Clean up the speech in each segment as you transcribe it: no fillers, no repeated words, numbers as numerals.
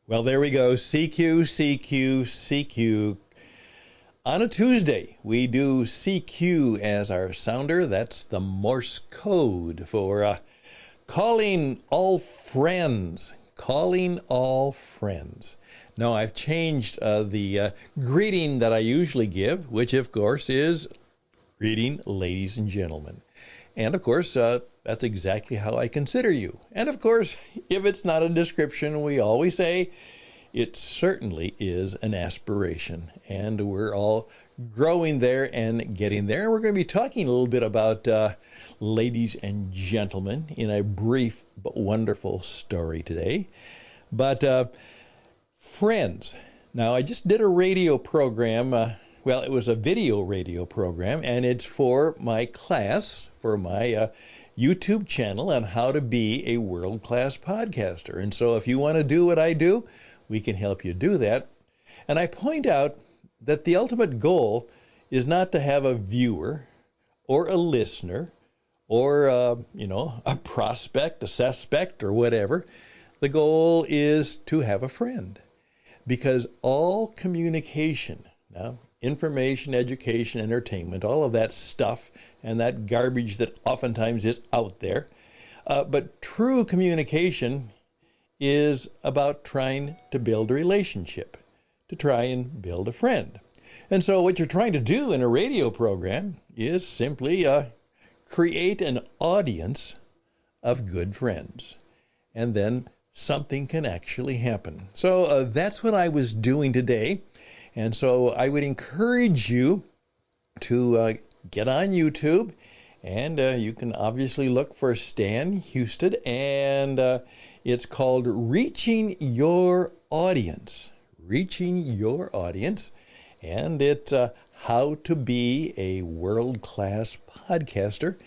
Well, there we go. CQ, CQ, CQ. On a Tuesday, we do CQ as our sounder. That's the Morse code for calling all friends. Calling all friends. Now, I've changed the greeting that I usually give, which, of course, is greeting, ladies and gentlemen. And, of course, that's exactly how I consider you. And, of course, if it's not a description, we always say it certainly is an aspiration. And we're all growing there and getting there. And we're going to be talking a little bit about ladies and gentlemen in a brief but wonderful story today. But friends. Now, I just did a radio program. Well, it was a video radio program, and it's for my class, for my YouTube channel on how to be a world-class podcaster. And so if you want to do what I do, we can help you do that. And I point out that the ultimate goal is not to have a viewer or a listener or, a prospect, a suspect, or whatever. The goal is to have a friend. Because all communication, now, information, education, entertainment, all of that stuff and that garbage that oftentimes is out there. But true communication is about trying to build a relationship, to try and build a friend. And so what you're trying to do in a radio program is simply create an audience of good friends. And then something can actually happen. So that's what I was doing today. And so I would encourage you to get on YouTube, and you can obviously look for Stan Houston, and it's called Reaching Your Audience. Reaching Your Audience, and it's how to be a world-class podcaster.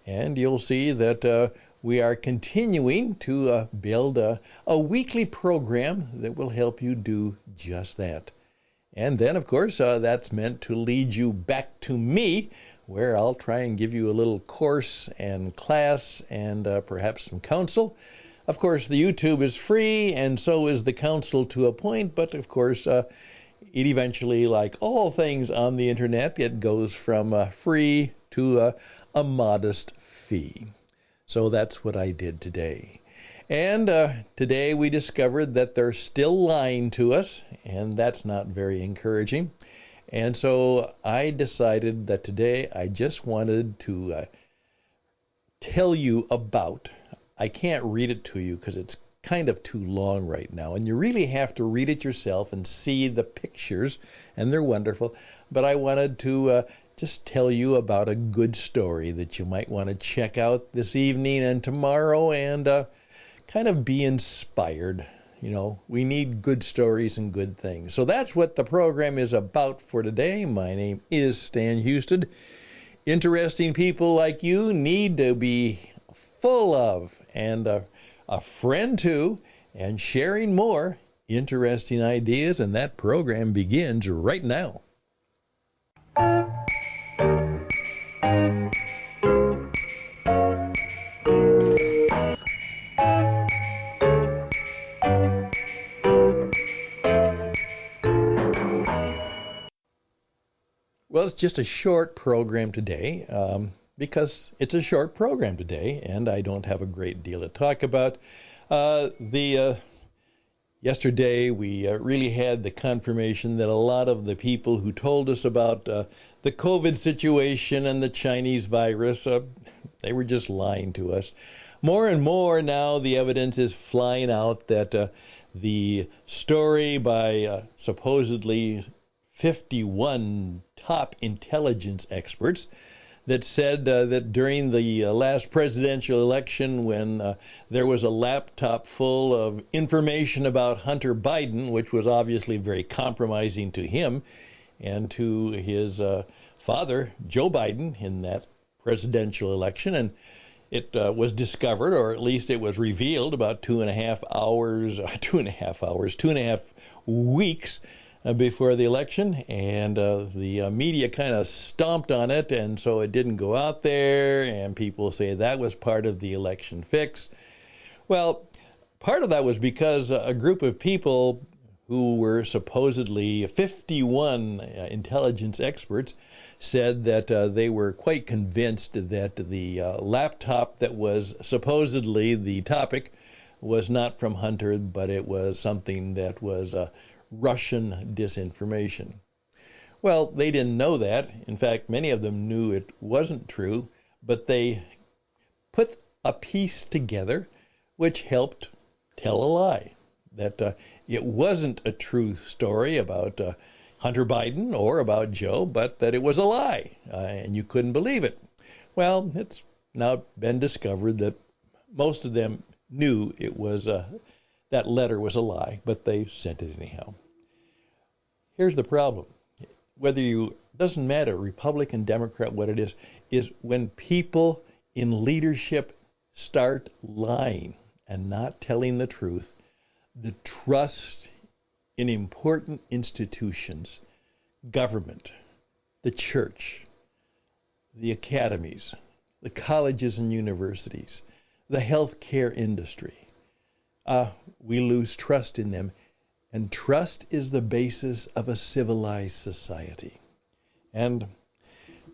And you'll see that we are continuing to build a weekly program that will help you do just that. And then, of course, that's meant to lead you back to me, where I'll try and give you a little course and class and perhaps some counsel. Of course, the YouTube is free, and so is the counsel to a point, but of course, it eventually, like all things on the internet, it goes from free to a modest fee. So that's what I did today. And today we discovered that they're still lying to us, and that's not very encouraging. And so I decided that today I just wanted to tell you about, I can't read it to you because it's kind of too long right now, and you really have to read it yourself and see the pictures, and they're wonderful. But I wanted to just tell you about a good story that you might want to check out this evening and tomorrow, and kind of be inspired. You know, we need good stories and good things. So that's what the program is about for today. My name is Stan Houston. Interesting people like you need to be full of, and a friend too, and sharing more interesting ideas, and that program begins right now. Well, it's just a short program today because it's a short program today, and I don't have a great deal to talk about. Yesterday, we really had the confirmation that a lot of the people who told us about the COVID situation and the Chinese virus, they were just lying to us. More and more now, the evidence is flying out that the story by supposedly 51 top intelligence experts that said that during the last presidential election, when there was a laptop full of information about Hunter Biden, which was obviously very compromising to him and to his father, Joe Biden, in that presidential election, and it was discovered, or at least it was revealed about 2.5 weeks before the election, and the media kind of stomped on it, and so it didn't go out there, and people say that was part of the election fix. Well, part of that was because a group of people who were supposedly 51 intelligence experts said that they were quite convinced that the laptop that was supposedly the topic was not from Hunter, but it was something that was Russian disinformation. Well, they didn't know that. In fact, many of them knew it wasn't true, but they put a piece together which helped tell a lie, that it wasn't a true story about Hunter Biden or about Joe, but that it was a lie, and you couldn't believe it. Well, it's now been discovered that most of them knew it was that letter was a lie, but they sent it anyhow. Here's the problem. Whether you, doesn't matter, Republican, Democrat, what it is when people in leadership start lying and not telling the truth, the trust in important institutions, government, the church, the academies, the colleges and universities, the healthcare industry, we lose trust in them. And trust is the basis of a civilized society. And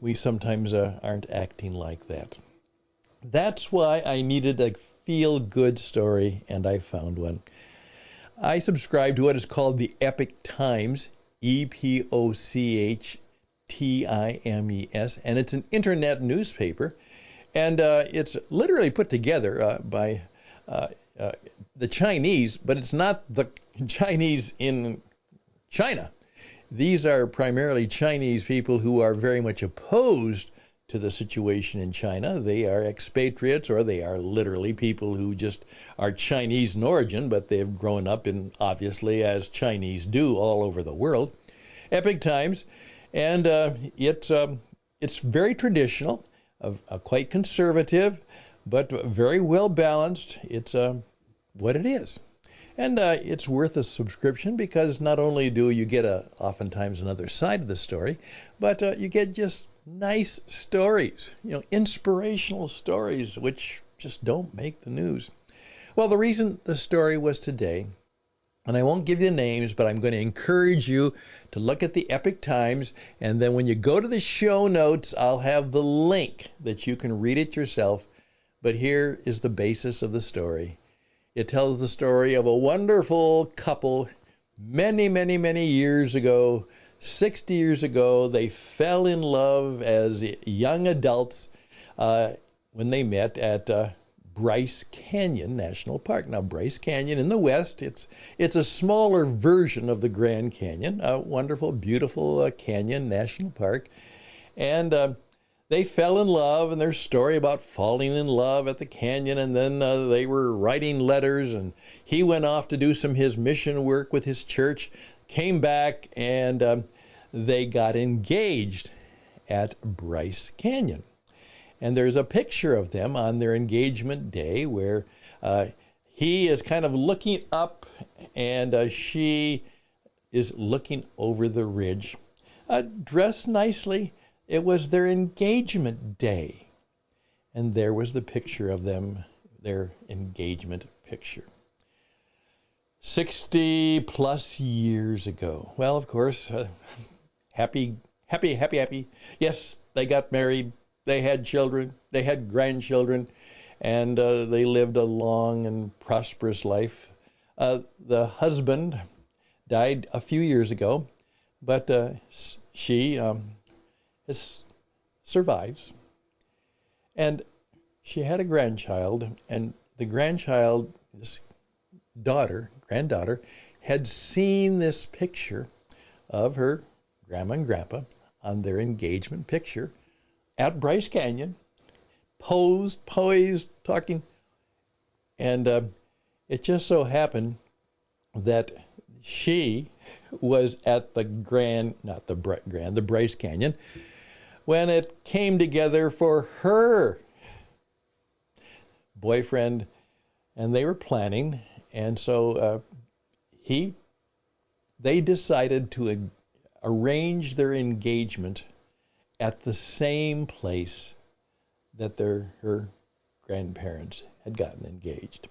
we sometimes aren't acting like that. That's why I needed a feel-good story, and I found one. I subscribe to what is called the Epoch Times, Epochtimes, and it's an internet newspaper. And it's literally put together by the Chinese, but it's not the Chinese in China. These are primarily Chinese people who are very much opposed to the situation in China. They are expatriates, or they are literally people who just are Chinese in origin, but they've grown up in, obviously, as Chinese do all over the world. Epoch Times, and it's very traditional, quite conservative, but very well balanced. It's what it is. And it's worth a subscription because not only do you get oftentimes another side of the story, but you get just nice stories, inspirational stories, which just don't make the news. Well, the reason the story was today, and I won't give you names, but I'm going to encourage you to look at the Epoch Times, and then when you go to the show notes, I'll have the link that you can read it yourself. But here is the basis of the story. It tells the story of a wonderful couple many, many, many years ago. 60 years ago, they fell in love as young adults when they met at Bryce Canyon National Park. Now, Bryce Canyon in the west, it's a smaller version of the Grand Canyon, a wonderful, beautiful canyon national park. And they fell in love, and their story about falling in love at the canyon, and then they were writing letters, and he went off to do some of his mission work with his church, came back, and they got engaged at Bryce Canyon. And there's a picture of them on their engagement day where he is kind of looking up, and she is looking over the ridge, dressed nicely. It was their engagement day. And there was the picture of them, their engagement picture. 60 plus years ago. Well, of course, happy. Yes, they got married. They had children. They had grandchildren. And they lived a long and prosperous life. The husband died a few years ago, but she survives. And she had a grandchild, and the grandchild, this granddaughter, had seen this picture of her grandma and grandpa on their engagement picture at Bryce Canyon, poised, talking. And it just so happened that she was at the Bryce Canyon when it came together for her boyfriend, and they were planning, and so they decided to arrange their engagement at the same place that her grandparents had gotten engaged.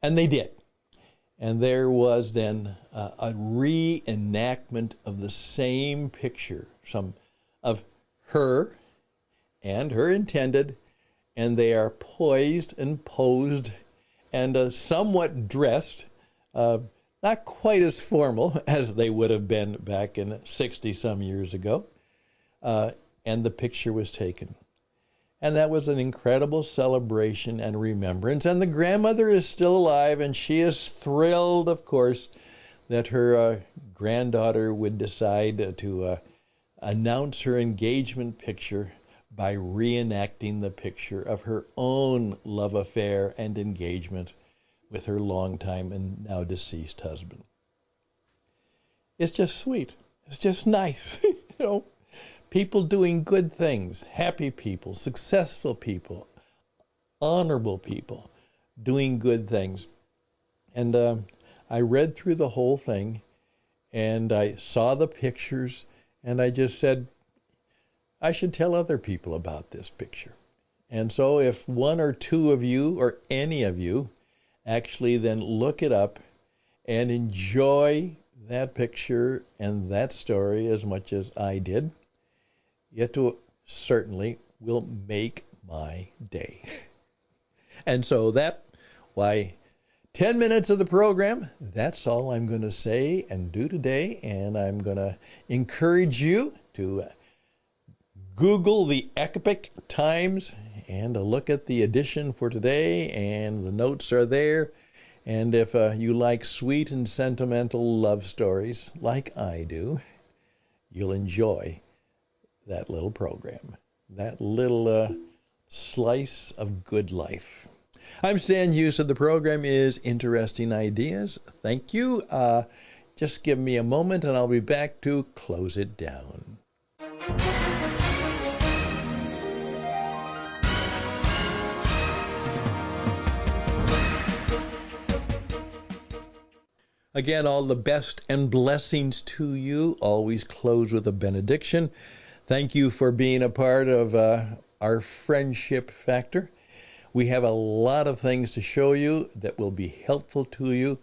And they did. And there was then a reenactment of the same picture, some of her and her intended, and they are poised and posed and somewhat dressed, not quite as formal as they would have been back in 60-some years ago, and the picture was taken. And that was an incredible celebration and remembrance. And the grandmother is still alive, and she is thrilled, of course, that her granddaughter would decide to announce her engagement picture by reenacting the picture of her own love affair and engagement with her longtime and now deceased husband. It's just sweet. It's just nice, People doing good things, happy people, successful people, honorable people doing good things. And I read through the whole thing, and I saw the pictures, and I just said, I should tell other people about this picture. And so if one or two of you, or any of you, actually then look it up and enjoy that picture and that story as much as I did, it certainly will make my day. And so 10 minutes of the program, that's all I'm going to say and do today. And I'm going to encourage you to Google the Epoch Times and look at the edition for today, and the notes are there. And if you like sweet and sentimental love stories like I do, you'll enjoy that little program, that little slice of good life. I'm Stan Houston. The program is Interesting Ideas. Thank you. Just give me a moment and I'll be back to close it down. Again, all the best and blessings to you. Always close with a benediction. Thank you for being a part of our friendship factor. We have a lot of things to show you that will be helpful to you.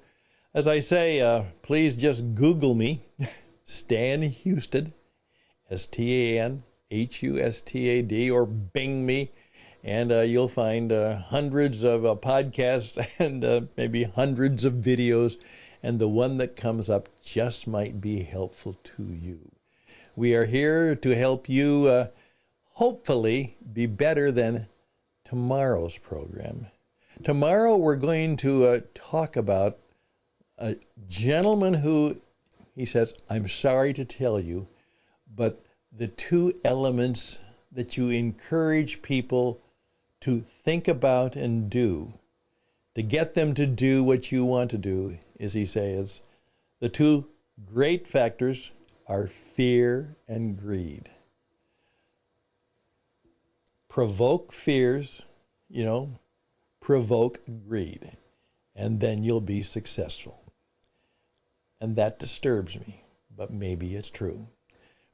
As I say, please just Google me, Stan Hustad, StanHustad, or Bing me, and you'll find hundreds of podcasts and maybe hundreds of videos, and the one that comes up just might be helpful to you. We are here to help you hopefully be better than tomorrow's program. Tomorrow we're going to talk about a gentleman who, he says, I'm sorry to tell you, but the two elements that you encourage people to think about and do, to get them to do what you want to do, is, he says, the two great factors are fear and greed. Provoke fears, provoke greed, and then you'll be successful. And that disturbs me, but maybe it's true.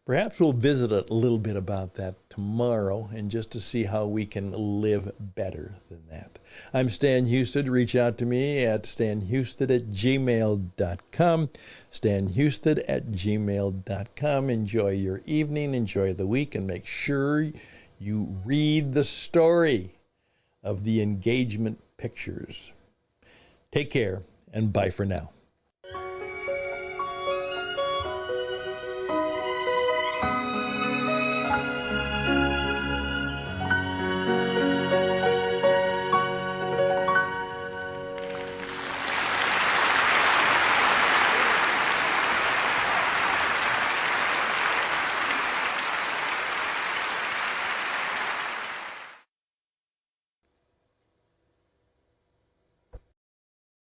Perhaps we'll visit a little bit about that tomorrow, and just to see how we can live better than that. I'm Stan Hustad. Reach out to me at stanhustad@gmail.com. stanhustad@gmail.com. Enjoy your evening, enjoy the week, and make sure you read the story of the engagement pictures. Take care, and bye for now.